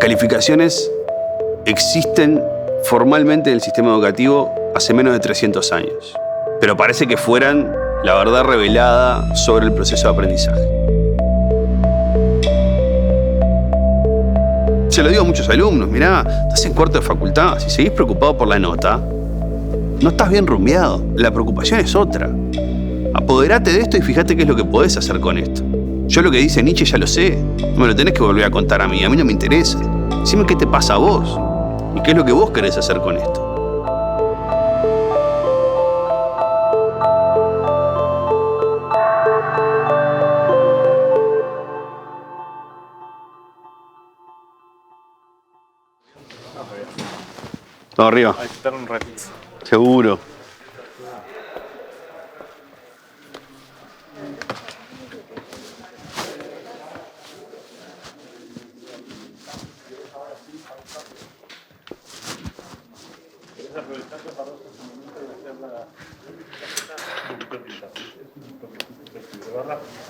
calificaciones existen formalmente en el sistema educativo hace menos de 300 años, pero parece que fueran la verdad revelada sobre el proceso de aprendizaje. Se lo digo a muchos alumnos, mirá, estás en cuarto de facultad, si seguís preocupado por la nota, no estás bien rumbeado, la preocupación es otra. Apoderate de esto y fíjate qué es lo que podés hacer con esto. Yo lo que dice Nietzsche ya lo sé, no me lo tenés que volver a contar a mí no me interesa. Decime qué te pasa a vos y qué es lo que vos querés hacer con esto. Vamos arriba. Hay que estar un ratito. Seguro.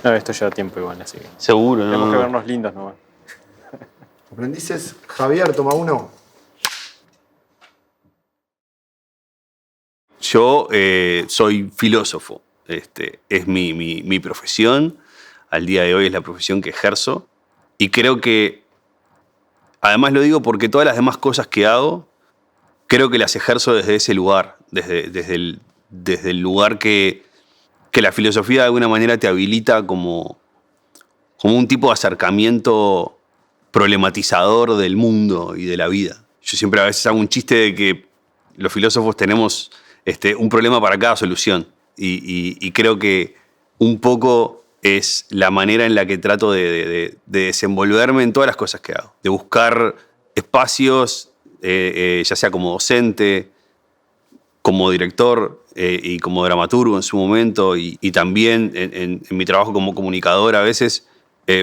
No, esto lleva tiempo igual, así que Seguro, tenemos que no. vernos lindos nomás. Aprendices, Javier, toma uno. Yo soy filósofo. Es mi profesión. Al día de hoy es la profesión que ejerzo. Y creo que, además lo digo porque todas las demás cosas que hago, creo que las ejerzo desde ese lugar. Desde el lugar que la filosofía de alguna manera te habilita como un tipo de acercamiento problematizador del mundo y de la vida. Yo siempre a veces hago un chiste de que los filósofos tenemos un problema para cada solución. Y creo que un poco es la manera en la que trato de desenvolverme en todas las cosas que hago. De buscar espacios, ya sea como docente, como director y como dramaturgo en su momento, y también en mi trabajo como comunicador a veces,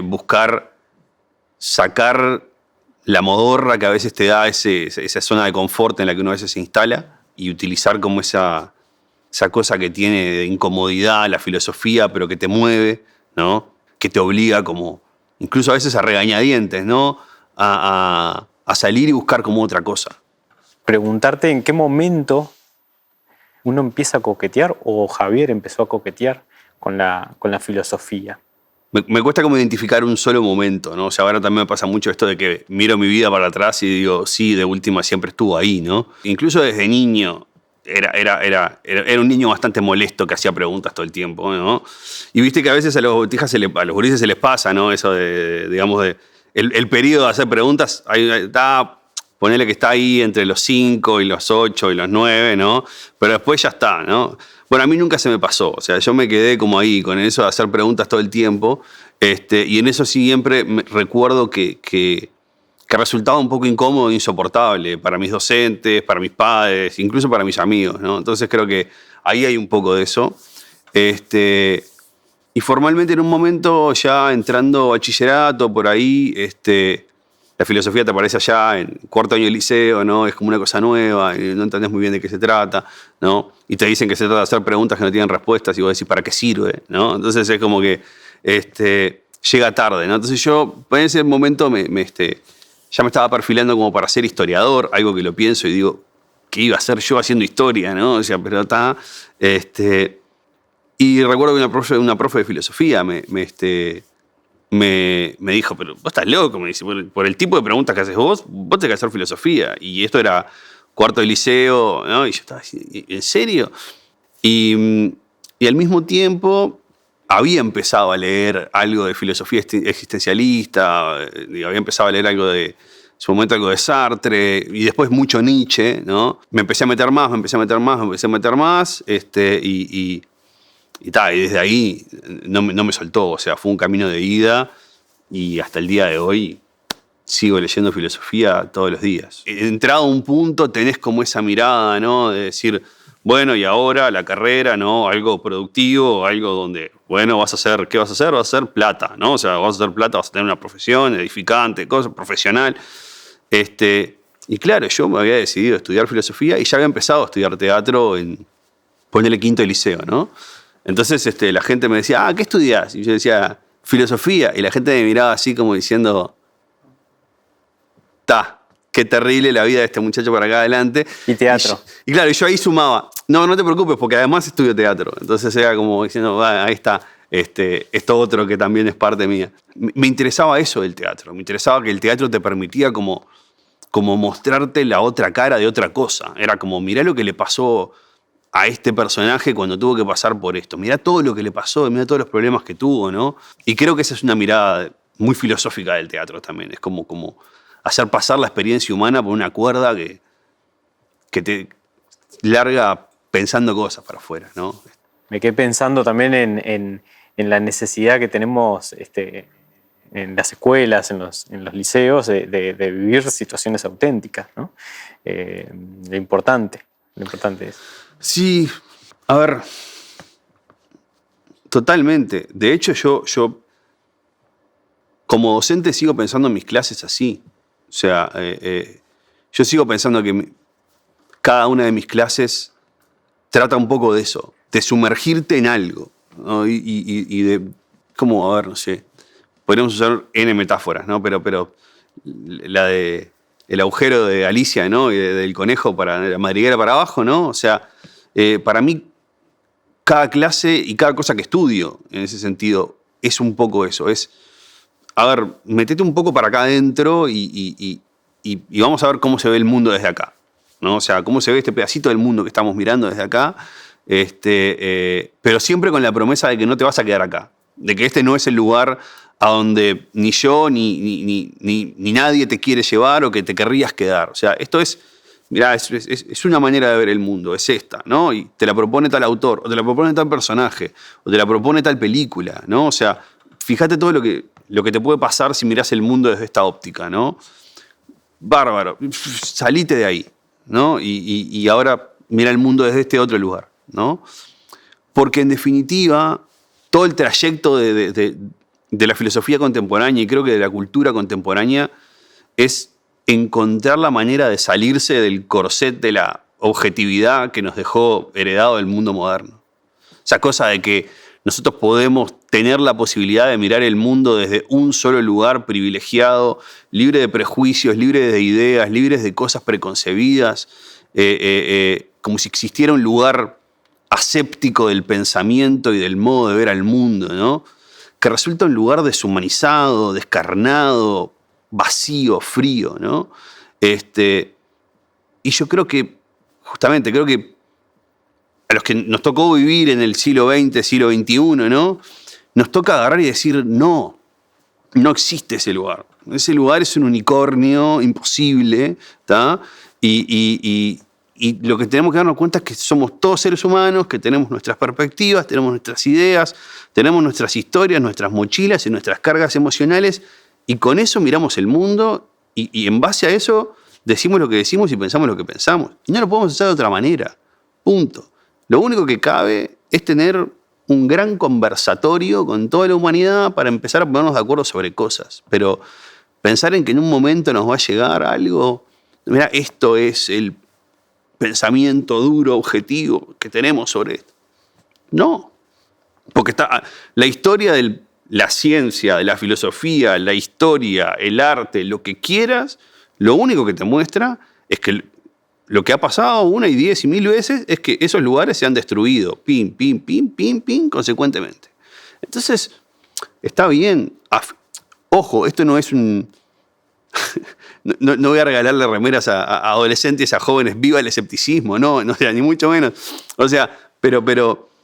buscar sacar la modorra que a veces te da esa zona de confort en la que uno a veces se instala y utilizar como esa cosa que tiene de incomodidad la filosofía, pero que te mueve, ¿no? Que te obliga como, incluso a veces a regañadientes, ¿no? A salir y buscar como otra cosa. Preguntarte en qué momento uno empieza a coquetear, o Javier empezó a coquetear con la filosofía. Me cuesta como identificar un solo momento, ¿no? O sea, ahora también me pasa mucho esto de que miro mi vida para atrás y digo, sí, de última siempre estuvo ahí, ¿no? Incluso desde niño era un niño bastante molesto que hacía preguntas todo el tiempo, ¿no? Y viste que a veces a los botijas, a los gurises se les pasa, ¿no? Eso el periodo de hacer preguntas, ahí está, ponele que está ahí entre los 5 y los 8 y los 9, ¿no? Pero después ya está, ¿no? Bueno, a mí nunca se me pasó, o sea, yo me quedé como ahí con eso de hacer preguntas todo el tiempo, y en eso siempre recuerdo que resultaba un poco incómodo e insoportable para mis docentes, para mis padres, incluso para mis amigos, ¿no? Entonces creo que ahí hay un poco de eso. Y formalmente en un momento, ya entrando a bachillerato, por ahí, la filosofía te aparece allá en cuarto año de liceo, ¿no? Es como una cosa nueva, y no entendés muy bien de qué se trata, ¿no? Y te dicen que se trata de hacer preguntas que no tienen respuestas y vos decís, ¿para qué sirve? ¿No? Entonces es como que llega tarde, ¿no? Entonces yo en ese momento ya me estaba perfilando como para ser historiador, algo que lo pienso y digo, ¿qué iba a hacer yo haciendo historia, no? O sea, pero está... Y recuerdo que una profe de filosofía me dijo, pero vos estás loco, me dice, por el tipo de preguntas que haces vos tenés que hacer filosofía. Y esto era cuarto de liceo, ¿no? Y yo estaba así, ¿en serio? Y al mismo tiempo había empezado a leer algo de filosofía existencialista, había empezado a leer algo en su momento algo de Sartre, y después mucho Nietzsche, ¿no? Me empecé a meter más, y desde ahí no me soltó, o sea, fue un camino de ida y hasta el día de hoy sigo leyendo filosofía todos los días. Entrado a un punto tenés como esa mirada, ¿no? De decir, bueno, y ahora la carrera, ¿no? Algo productivo, algo donde, bueno, ¿qué vas a hacer? Vas a hacer plata, ¿no? O sea, vas a hacer plata, vas a tener una profesión edificante, cosa profesional. Y claro, yo me había decidido estudiar filosofía y ya había empezado a estudiar teatro en, ponele, quinto de liceo, ¿no? Entonces la gente me decía, ¿qué estudias? Y yo decía, filosofía. Y la gente me miraba así como diciendo, qué terrible la vida de este muchacho para acá adelante. Y teatro. Y claro, yo ahí sumaba, no te preocupes, porque además estudio teatro. Entonces era como diciendo, ahí está, esto otro que también es parte mía. Me interesaba eso del teatro, me interesaba que el teatro te permitía como mostrarte la otra cara de otra cosa. Era como, mirá lo que le pasó a este personaje cuando tuvo que pasar por esto. Mirá todo lo que le pasó, mirá todos los problemas que tuvo, ¿no? Y creo que esa es una mirada muy filosófica del teatro también. Es como hacer pasar la experiencia humana por una cuerda que te larga pensando cosas para afuera, ¿no? Me quedé pensando también en la necesidad que tenemos en las escuelas, en los liceos, de vivir situaciones auténticas, ¿no? Lo importante es. Sí, a ver, totalmente. De hecho, yo como docente sigo pensando en mis clases así. O sea, yo sigo pensando que cada una de mis clases trata un poco de eso, de sumergirte en algo, ¿no? Y de, como, a ver, no sé, podríamos usar N metáforas, ¿no? Pero la de el agujero de Alicia, ¿no? Y del conejo para la madriguera para abajo, ¿no? O sea, para mí cada clase y cada cosa que estudio en ese sentido es un poco eso, es, a ver, metete un poco para acá adentro y vamos a ver cómo se ve el mundo desde acá, ¿no? O sea, cómo se ve este pedacito del mundo que estamos mirando desde acá, pero siempre con la promesa de que no te vas a quedar acá, de que este no es el lugar a donde ni yo ni nadie te quiere llevar o que te querrías quedar. O sea, esto es, mirá, es una manera de ver el mundo, es esta, ¿no? Y te la propone tal autor, o te la propone tal personaje, o te la propone tal película, ¿no? O sea, fíjate todo lo que te puede pasar si mirás el mundo desde esta óptica, ¿no? Bárbaro, salite de ahí, ¿no? Y ahora mira el mundo desde este otro lugar, ¿no? Porque en definitiva, todo el trayecto de la filosofía contemporánea y creo que de la cultura contemporánea es encontrar la manera de salirse del corset de la objetividad que nos dejó heredado el mundo moderno. Esa cosa de que nosotros podemos tener la posibilidad de mirar el mundo desde un solo lugar privilegiado, libre de prejuicios, libre de ideas, libres de cosas preconcebidas, como si existiera un lugar aséptico del pensamiento y del modo de ver al mundo, ¿no? Que resulta un lugar deshumanizado, descarnado, vacío, frío, ¿no? Y yo creo que, justamente, a los que nos tocó vivir en el siglo XX, siglo XXI, ¿no? Nos toca agarrar y decir, no existe ese lugar. Ese lugar es un unicornio imposible, ¿tá? Y lo que tenemos que darnos cuenta es que somos todos seres humanos, que tenemos nuestras perspectivas, tenemos nuestras ideas, tenemos nuestras historias, nuestras mochilas y nuestras cargas emocionales, y con eso miramos el mundo y en base a eso decimos lo que decimos y pensamos lo que pensamos. Y no lo podemos hacer de otra manera. Punto. Lo único que cabe es tener un gran conversatorio con toda la humanidad para empezar a ponernos de acuerdo sobre cosas. Pero pensar en que en un momento nos va a llegar algo, mira, esto es el pensamiento duro, objetivo que tenemos sobre esto. No. Porque está la historia de la ciencia, de la filosofía, la historia, el arte, lo que quieras, lo único que te muestra es que lo que ha pasado una y 10 y 1000 veces es que esos lugares se han destruido, pim, pim, pim, pim, pim, consecuentemente. Entonces, está bien. Ojo, esto no es un... no voy a regalarle remeras a adolescentes, a jóvenes, viva el escepticismo, no, ni mucho menos. O sea, pero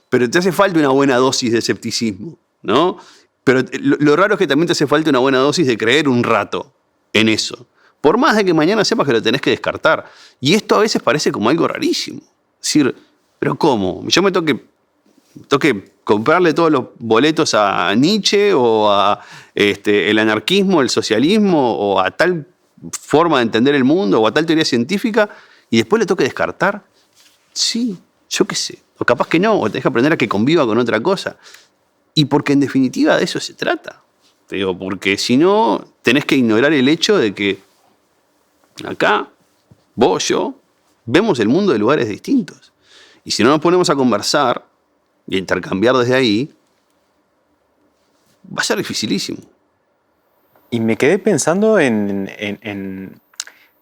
te hace falta una buena dosis de escepticismo, ¿no? Pero lo raro es que también te hace falta una buena dosis de creer un rato en eso. Por más de que mañana sepas que lo tenés que descartar. Y esto a veces parece como algo rarísimo. Es decir, ¿pero cómo? Yo me toque comprarle todos los boletos a Nietzsche o a el anarquismo, el socialismo o a tal forma de entender el mundo o a tal teoría científica y después le toque descartar. Sí, yo qué sé. O capaz que no, o tenés que aprender a que conviva con otra cosa. Y porque en definitiva de eso se trata. Digo, porque si no, tenés que ignorar el hecho de que acá, vos, yo, vemos el mundo de lugares distintos. Y si no nos ponemos a conversar y a intercambiar desde ahí, va a ser dificilísimo. Y me quedé pensando en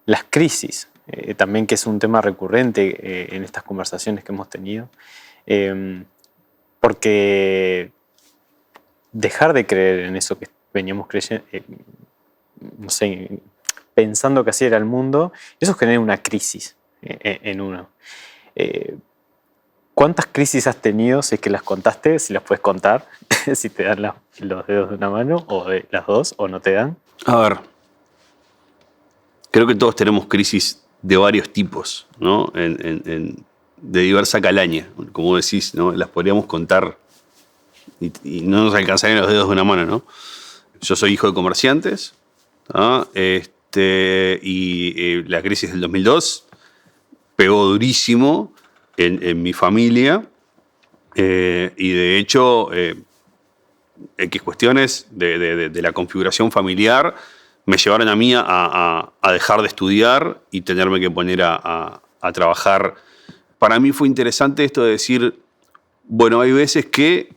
las crisis, también que es un tema recurrente en estas conversaciones que hemos tenido, porque dejar de creer en eso que veníamos creyendo, no sé, pensando que así era el mundo, eso genera una crisis en uno. ¿Cuántas crisis has tenido, si es que las contaste, si las puedes contar, si te dan los dedos de una mano, o de las dos, o no te dan? A ver, creo que todos tenemos crisis de varios tipos, ¿no? De diversa calaña, como decís, ¿no? Las podríamos contar y no nos alcanzarían los dedos de una mano, ¿no? Yo soy hijo de comerciantes, ¿no? Y la crisis del 2002 pegó durísimo en mi familia, y de hecho X cuestiones de la configuración familiar me llevaron a mí a dejar de estudiar y tenerme que poner a trabajar. Para mí fue interesante esto de decir, bueno, hay veces que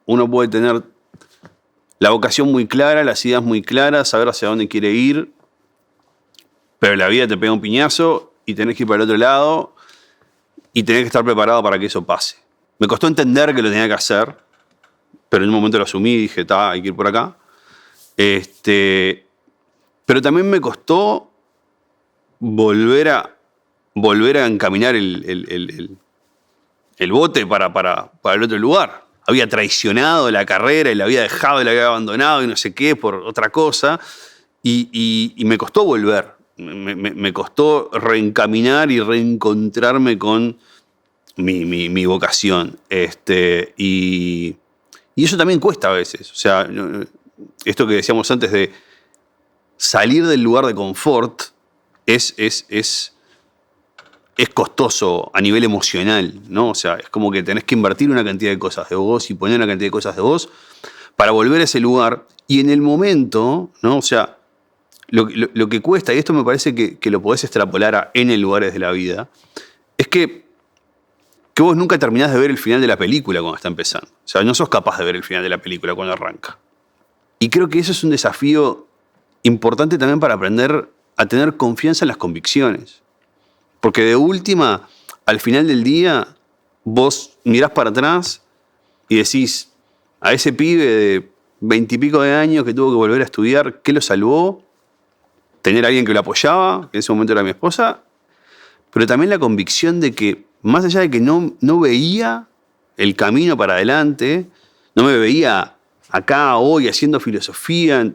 uno puede tener la vocación muy clara, las ideas muy claras, saber hacia dónde quiere ir, pero la vida te pega un piñazo y tenés que ir para el otro lado y tenés que estar preparado para que eso pase. Me costó entender que lo tenía que hacer, pero en un momento lo asumí y dije, hay que ir por acá. Pero también me costó volver a encaminar el bote para el otro lugar. Había traicionado la carrera y la había dejado y la había abandonado y no sé qué por otra cosa. Y me costó volver. Me costó reencaminar y reencontrarme con mi vocación. Y eso también cuesta a veces. O sea, esto que decíamos antes de salir del lugar de confort es costoso a nivel emocional, ¿no? O sea, es como que tenés que invertir una cantidad de cosas de vos y poner una cantidad de cosas de vos para volver a ese lugar. Y en el momento, ¿no? O sea, lo que cuesta, y esto me parece que lo podés extrapolar a N lugares de la vida, es que vos nunca terminás de ver el final de la película cuando está empezando. O sea, no sos capaz de ver el final de la película cuando arranca. Y creo que eso es un desafío importante también para aprender a tener confianza en las convicciones. Porque de última, al final del día, vos mirás para atrás y decís, a ese pibe de 20 y pico de años que tuvo que volver a estudiar, ¿qué lo salvó? Tener a alguien que lo apoyaba, que en ese momento era mi esposa, pero también la convicción de que, más allá de que no veía el camino para adelante, no me veía acá hoy haciendo filosofía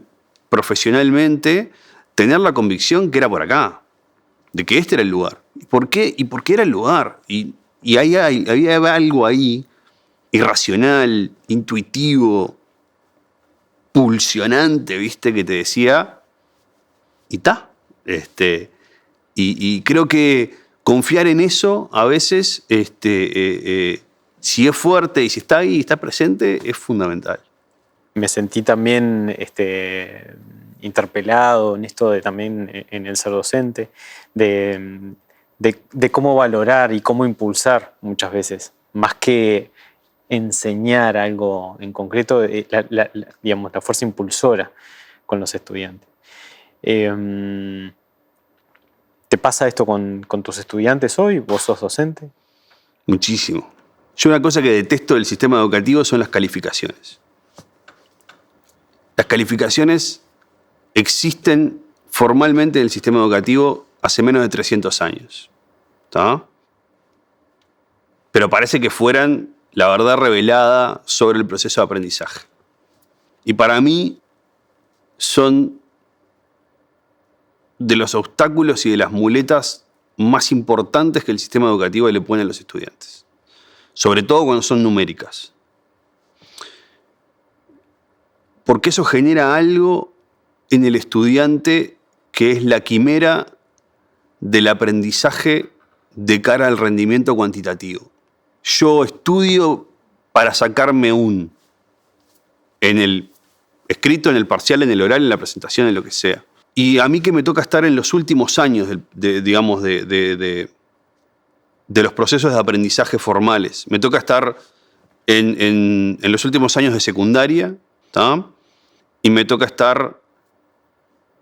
profesionalmente, tener la convicción que era por acá, de que este era el lugar. ¿Por qué? ¿Y por qué era el lugar? Y había algo ahí, irracional, intuitivo, pulsionante, ¿viste? Que te decía, y está. Y creo que confiar en eso a veces, si es fuerte y si está ahí y está presente, es fundamental. Me sentí también interpelado en esto de también en el ser docente, de cómo valorar y cómo impulsar muchas veces, más que enseñar algo en concreto, digamos, la fuerza impulsora con los estudiantes. ¿Te pasa esto con tus estudiantes hoy? ¿Vos sos docente? Muchísimo. Yo una cosa que detesto del sistema educativo son las calificaciones. Las calificaciones existen formalmente en el sistema educativo hace menos de 300 años. ¿Está? Pero parece que fueran la verdad revelada sobre el proceso de aprendizaje. Y para mí son de los obstáculos y de las muletas más importantes que el sistema educativo le pone a los estudiantes. Sobre todo cuando son numéricas. Porque eso genera algo en el estudiante que es la quimera del aprendizaje de cara al rendimiento cuantitativo. Yo estudio para sacarme un en el escrito, en el parcial, en el oral, en la presentación, en lo que sea. Y a mí que me toca estar en los últimos años de los procesos de aprendizaje formales. Me toca estar en los últimos años de secundaria, ¿tá? Y me toca estar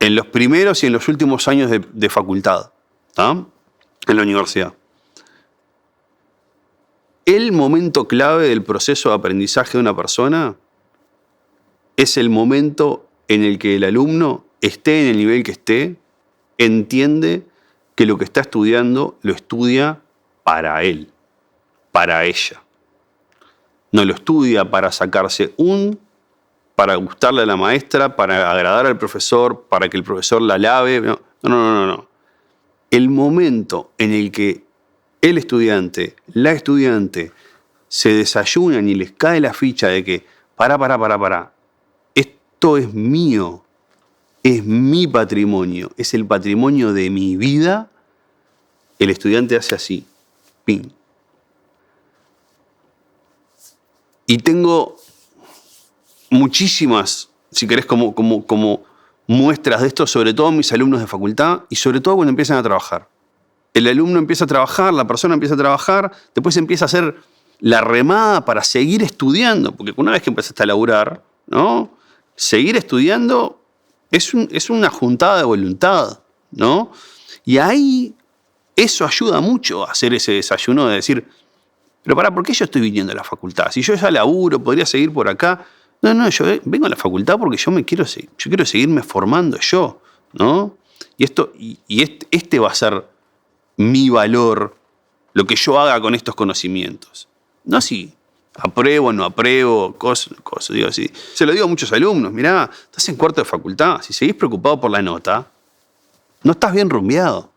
en los primeros y en los últimos años de facultad, ¿tá? En la universidad. El momento clave del proceso de aprendizaje de una persona es el momento en el que el alumno, esté en el nivel que esté, entiende que lo que está estudiando lo estudia para él, para ella. No lo estudia para sacarse para gustarle a la maestra, para agradar al profesor, para que el profesor la alabe. No. El momento en el que el estudiante, la estudiante, se desayunan y les cae la ficha de que, pará, esto es mío, es mi patrimonio, es el patrimonio de mi vida, el estudiante hace así, ping. Y tengo muchísimas, si querés, como muestras de esto, sobre todo en mis alumnos de facultad y sobre todo cuando empiezan a trabajar. El alumno empieza a trabajar, la persona empieza a trabajar, después empieza a hacer la remada para seguir estudiando, porque una vez que empezaste a laburar, ¿no? Seguir estudiando es una juntada de voluntad, ¿no? Y ahí eso ayuda mucho a hacer ese desayuno de decir, pero ¿por qué yo estoy viniendo a la facultad? Si yo ya laburo, podría seguir por acá. No, yo vengo a la facultad porque yo quiero seguirme formando yo, ¿no? Y este va a ser mi valor, lo que yo haga con estos conocimientos. No si apruebo o no apruebo, cosas, digo así. Se lo digo a muchos alumnos, mirá, estás en cuarto de facultad, si seguís preocupado por la nota, no estás bien rumbeado.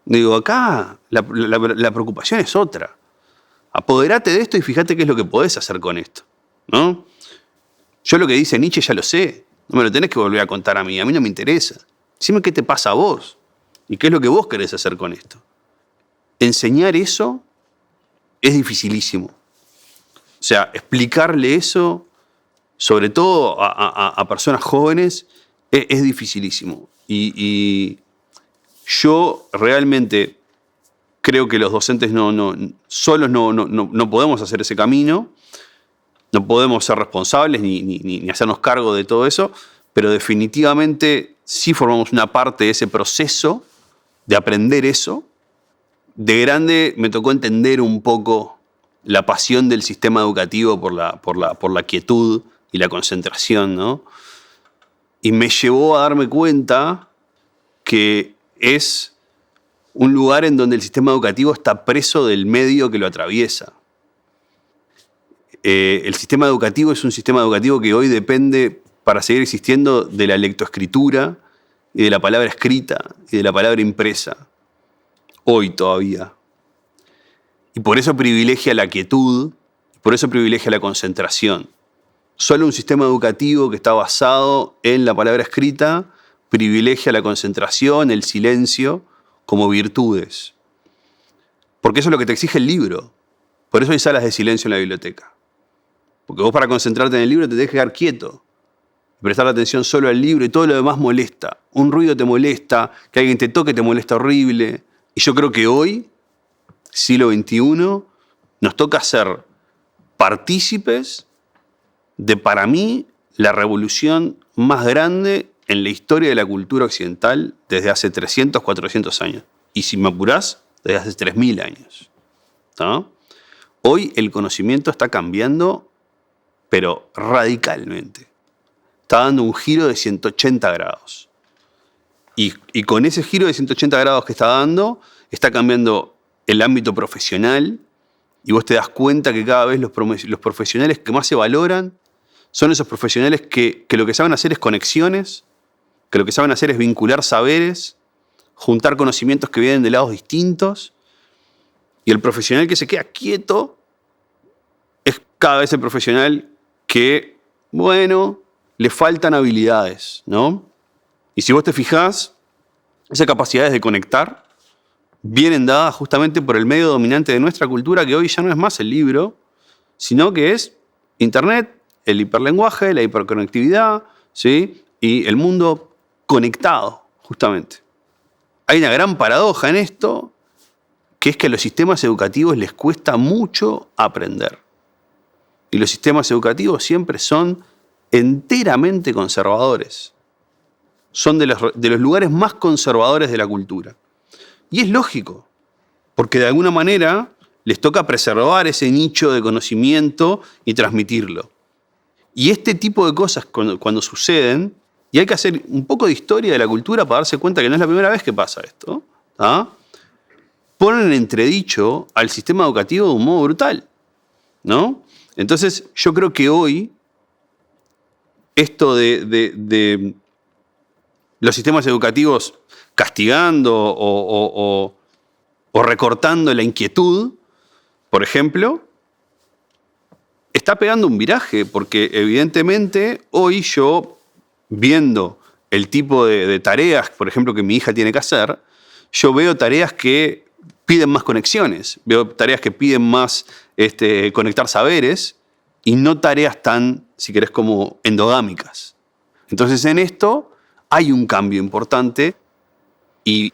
Digo, acá la preocupación es otra. Apoderate de esto y fíjate qué es lo que podés hacer con esto, ¿no? Yo lo que dice Nietzsche ya lo sé, no me lo tenés que volver a contar a mí no me interesa. Decime qué te pasa a vos y qué es lo que vos querés hacer con esto. Enseñar eso es dificilísimo. O sea, explicarle eso, sobre todo a personas jóvenes, es dificilísimo. Y yo realmente creo que los docentes solos no podemos hacer ese camino, no podemos ser responsables ni hacernos cargo de todo eso, pero definitivamente sí formamos una parte de ese proceso de aprender eso. De grande me tocó entender un poco la pasión del sistema educativo por la quietud y la concentración, ¿no? Y me llevó a darme cuenta que es un lugar en donde el sistema educativo está preso del medio que lo atraviesa. El sistema educativo es un sistema educativo que hoy depende, para seguir existiendo, de la lectoescritura y de la palabra escrita y de la palabra impresa. Hoy todavía. Y por eso privilegia la quietud, por eso privilegia la concentración. Solo un sistema educativo que está basado en la palabra escrita privilegia la concentración, el silencio, como virtudes. Porque eso es lo que te exige el libro. Por eso hay salas de silencio en la biblioteca. Porque vos, para concentrarte en el libro, te tenés que quedar quieto, prestar atención solo al libro, y todo lo demás molesta. Un ruido te molesta, que alguien te toque te molesta horrible. Y yo creo que hoy, siglo XXI, nos toca ser partícipes de, para mí, la revolución más grande en la historia de la cultura occidental desde hace 300, 400 años. Y si me apurás, desde hace 3000 años. ¿No? Hoy el conocimiento está cambiando, pero radicalmente. Está dando un giro de 180 grados. Y con ese giro de 180 grados que está dando, está cambiando el ámbito profesional, y vos te das cuenta que cada vez los profesionales que más se valoran son esos profesionales que lo que saben hacer es conexiones, que lo que saben hacer es vincular saberes, juntar conocimientos que vienen de lados distintos, y el profesional que se queda quieto es cada vez el profesional que, bueno, le faltan habilidades, ¿no? Y si vos te fijás, esas capacidades de conectar vienen dadas justamente por el medio dominante de nuestra cultura, que hoy ya no es más el libro, sino que es Internet, el hiperlenguaje, la hiperconectividad, ¿sí? Y el mundo conectado, justamente. Hay una gran paradoja en esto, que es que a los sistemas educativos les cuesta mucho aprender. Y los sistemas educativos siempre son enteramente conservadores. son de los lugares más conservadores de la cultura. Y es lógico, porque de alguna manera les toca preservar ese nicho de conocimiento y transmitirlo. Y este tipo de cosas cuando suceden, y hay que hacer un poco de historia de la cultura para darse cuenta que no es la primera vez que pasa esto, ponen en entredicho al sistema educativo de un modo brutal, ¿no? Entonces, yo creo que hoy esto de los sistemas educativos castigando o recortando la inquietud, por ejemplo, está pegando un viraje, porque evidentemente hoy yo, viendo el tipo de tareas, por ejemplo, que mi hija tiene que hacer, yo veo tareas que piden más conexiones, veo tareas que piden más conectar saberes y no tareas tan, si querés, como endogámicas. Entonces en esto hay un cambio importante y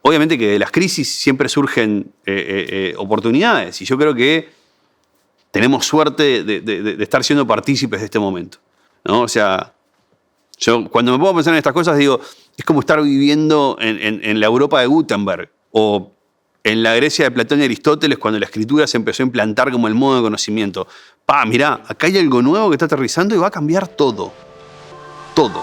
obviamente que de las crisis siempre surgen oportunidades y yo creo que tenemos suerte de estar siendo partícipes de este momento, ¿no? O sea, yo cuando me pongo a pensar en estas cosas digo, es como estar viviendo en la Europa de Gutenberg o en la Grecia de Platón y Aristóteles cuando la escritura se empezó a implantar como el modo de conocimiento. Mirá, acá hay algo nuevo que está aterrizando y va a cambiar todo. Todo.